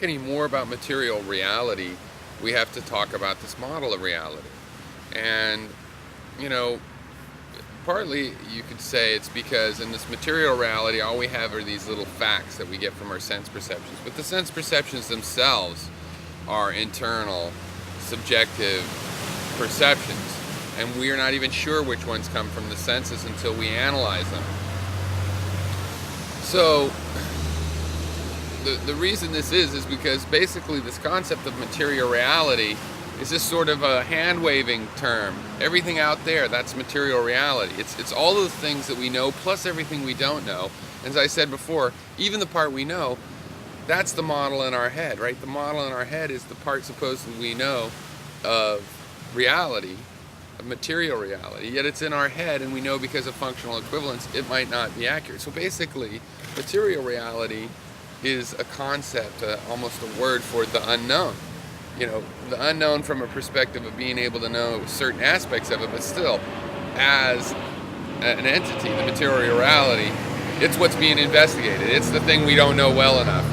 Any more about material reality, we have to talk about this model of reality. And, you know, partly you could say it's because in this material reality, all we have are these little facts that we get from our sense perceptions. But the sense perceptions themselves are internal, subjective perceptions. And we are not even sure which ones come from the senses until we analyze them. So, the reason this is because basically this concept of material reality is just sort of a hand-waving term. Everything out there, that's material reality. It's all of the things that we know plus everything we don't know. As I said before, even the part we know, that's the model in our head, right? The model in our head is the part supposedly we know of reality, of material reality, yet it's in our head and we know because of functional equivalence it might not be accurate. So basically, material reality is a concept, almost a word for the unknown. You know, the unknown from a perspective of being able to know certain aspects of it, but still, as an entity, the material reality, it's what's being investigated. It's the thing we don't know well enough.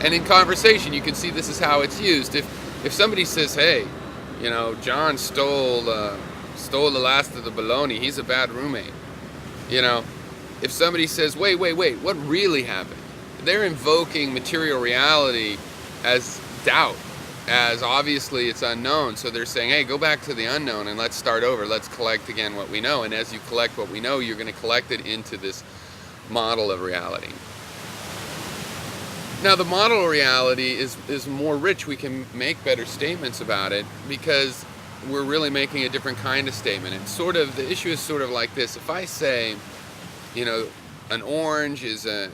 And in conversation, you can see this is how it's used. If somebody says, hey, you know, John stole the last of the bologna, he's a bad roommate, you know, if somebody says, wait, what really happened? They're invoking material reality as doubt, as obviously it's unknown. So they're saying, hey, go back to the unknown and let's start over. Let's collect again what we know. And as you collect what we know, you're going to collect it into this model of reality. Now, the model of reality is more rich. We can make better statements about it because we're really making a different kind of statement. And sort of, the issue is sort of like this. If I say, you know, an orange is a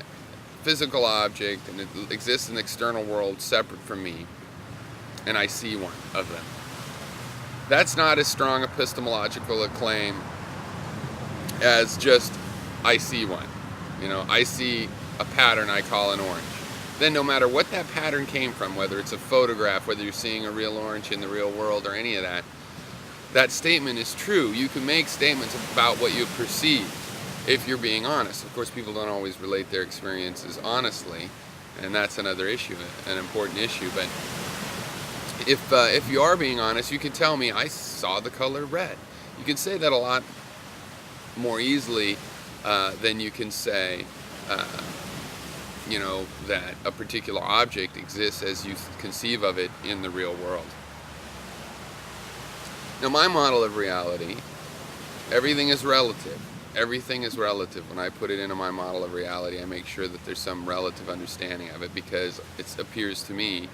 physical object and it exists in the external world separate from me, and I see one of them, that's not as strong epistemological a claim as just I see one. You know, I see a pattern I call an orange. Then no matter what that pattern came from, whether it's a photograph, whether you're seeing a real orange in the real world or any of that, that statement is true. You can make statements about what you perceive if you're being honest. Of course, people don't always relate their experiences honestly, and that's another issue, an important issue. But if you are being honest, you can tell me, I saw the color red. You can say that a lot more easily than you can say, you know, that a particular object exists as you conceive of it in the real world. Now, my model of reality, everything is relative. Everything is relative. When I put it into my model of reality, I make sure that there's some relative understanding of it because it appears to me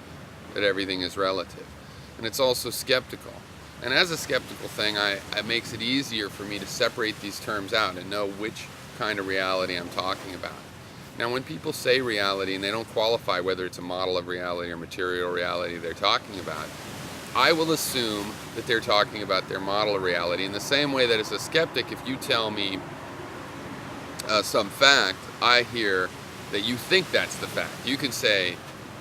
that everything is relative. And it's also skeptical. And as a skeptical thing, it makes it easier for me to separate these terms out and know which kind of reality I'm talking about. Now, when people say reality and they don't qualify whether it's a model of reality or material reality they're talking about, I will assume that they're talking about their model of reality in the same way that as a skeptic, if you tell me some fact, I hear that you think that's the fact. You can say,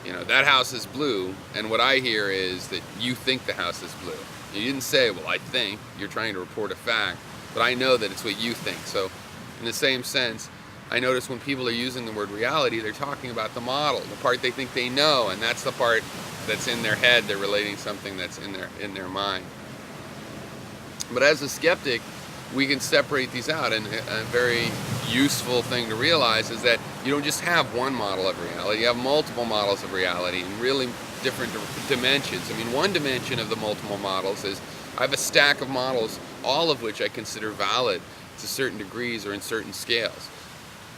you know, that house is blue, and what I hear is that you think the house is blue. You didn't say, well, I think. You're trying to report a fact, but I know that it's what you think. So in the same sense, I notice when people are using the word reality, they're talking about the model, the part they think they know, and that's the part that's in their head. They're relating something that's in their mind. But as a skeptic, we can separate these out, and a very useful thing to realize is that you don't just have one model of reality, you have multiple models of reality in really different dimensions. I mean, one dimension of the multiple models is I have a stack of models, all of which I consider valid to certain degrees or in certain scales.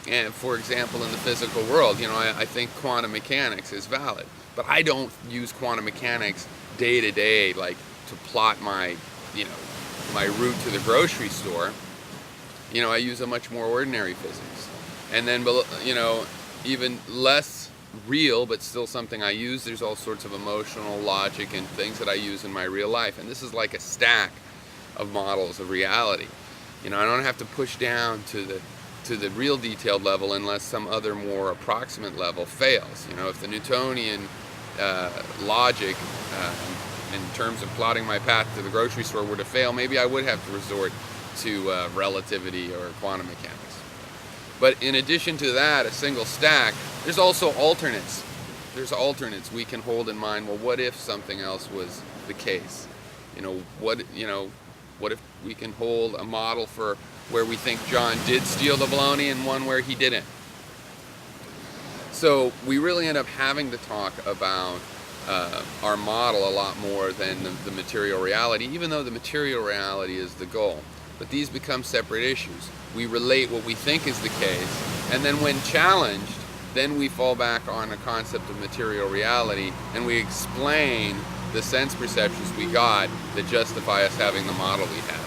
And for example, in the physical world, you know, I think quantum mechanics is valid, but I don't use quantum mechanics day to day, like to plot my, you know, my route to the grocery store. You know, I use a much more ordinary physics. And then, you know, even less real, but still something I use, there's all sorts of emotional logic and things that I use in my real life. And this is like a stack of models of reality. You know, I don't have to push down to the real detailed level unless some other more approximate level fails. You know, if the Newtonian logic in terms of plotting my path to the grocery store were to fail, maybe I would have to resort to relativity or quantum mechanics. But in addition to that, a single stack, there's also alternates. there's alternates we can hold in mind. Well, what if something else was the case? What if we can hold a model for where we think John did steal the bologna and one where he didn't? So we really end up having to talk about our model a lot more than the material reality, even though the material reality is the goal. But these become separate issues. We relate what we think is the case, and then when challenged, then we fall back on a concept of material reality, and we explain the sense perceptions we got that justify us having the model we have.